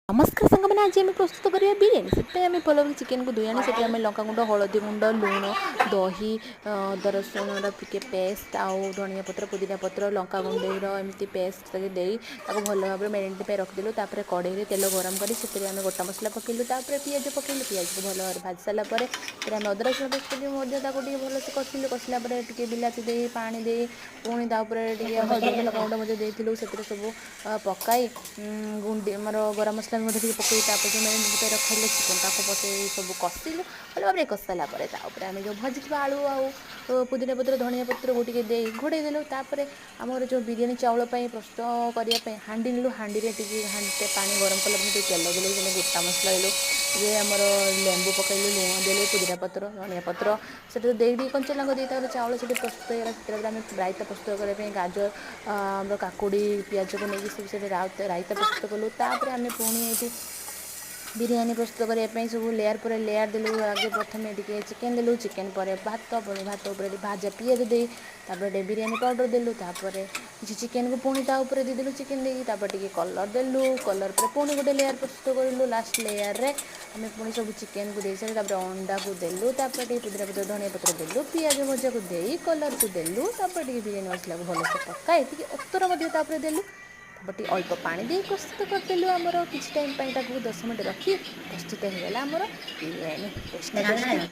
नमस्कार सांग मैंने आज आम प्रस्तुत करा बिरियानी से आम भल चिकेन को धोई आनी से आम लंका गुंड हलदी गुंड लुण दही अदा रसुण टे पेस्ट आउ धनिया पत्र पुदीना पत्र लंका गुंडर एमती पेस्ट दे भल भाव मैरिनेट रखिदेलु कड़े तेल गरम कर गोटा मसला पकेलु पिज पकेलु पिज को भल भाव भाजी सारापर आम अदा रसुण पेस्ट भलसे कषिलु कषिला बिलाती दे पानी दे पुणी तापर हल्दी लंका गुंड देलु से सब पकाई गुंडी आमर गरम मसला भी पकई तापर मैरिनेट रखिले चिकेन ताको पकई सब कषिलु भल भाव कषि सारापर आम जो भजी आलू आउ पुदीना पत्र धनिया पत्र गोटे दे घोड़े देलु आमर जो बिरियानी चाउल प्रस्तुत करने हांडी नेलु हांडी हांडे पानी गरम कला तेल देलु गोटा मसला देलु ये आमर लेंबू पकईलु लुण देलु पुदीना पत्र धनिया पत्र से दे कंचा लंका दे चाउल से प्रस्तुत होगा आम रायता प्रस्तुत करने गाजर आम काकुड़ी पिज को लेकिन सब रायता प्रस्तुत कलु आम पुणी ये बिरियानी प्रस्तुत करने सब लेयर पर लेयर देलु आगे प्रथम टे चिकेन देलु चिकेन पर भात भात उपर भाजा पिज दे बिरियानी पाउडर देलु किसी चिकेन को पुणी ता देदेलु चिकेन देकी कलर देलु कलर पर पुणी गोटे लेयर प्रस्तुत करूँ लास्ट लेयर रे आम पुणी सब चिकेन को दे सारे अंडा को देलु पुदीना पत्र धनिया पत्र देलु पिज भजा को दे कलर को देलु बिरियानी मसला को भलसे पकाए उत्तर देलु टे अल्प पानी दे प्रस्तुत करदेलु आमर किसी टाइम 10 मिनट रखी प्रस्तुत होगा आमर बिरियानी।